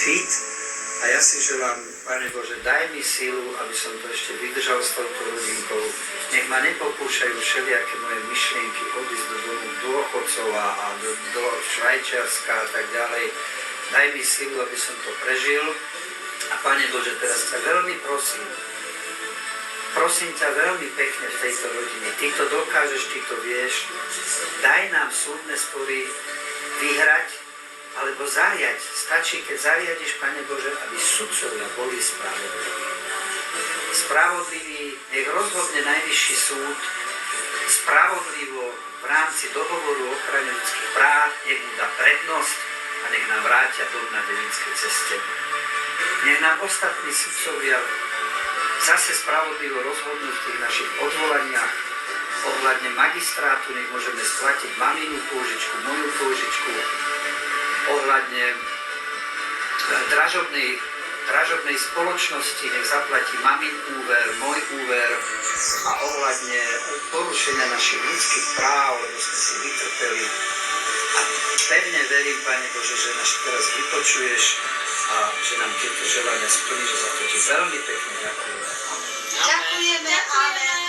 fit. A ja si želám, Pane Bože, daj mi silu, aby som to ešte vydržal s touto rodinkou. Nech ma nepokúšajú všelijaké moje myšlienky odísť do domu dôchodcov a do Švajčiarska a tak ďalej. Daj mi silu, aby som to prežil. A Pane Bože, teraz ťa veľmi prosím ťa veľmi pekne v tejto rodine. Ty to dokážeš, ty to vieš. Daj nám súdne spory vyhrať, alebo zariať. Stačí, keď zariadiš, Pane Bože, aby sudcovia boli spravodliví. Spravodliví, nech rozhodne najvyšší súd spravodlivo v rámci dohovoru o ochrane ľudských práv, nech mu dá prednosť a nech nám vrátia dom na Devinskej ceste. Nech nám ostatní sudcovia zase spravodlivo rozhodnú v tých našich odvolaniach ohľadne magistrátu, nech môžeme splatiť maminu pôžičku, moju pôžičku, ohľadne dražobnej spoločnosti, nech zaplatí mamin úver, môj úver a ohľadne porušenia našich ľudských práv, lebo sme si vytrpeli. A pevne verím, Pane Bože, že nás teraz vypočuješ a že nám tieto želania splníš, za to ti veľmi pekne ďakujem. Ďakujeme, amen.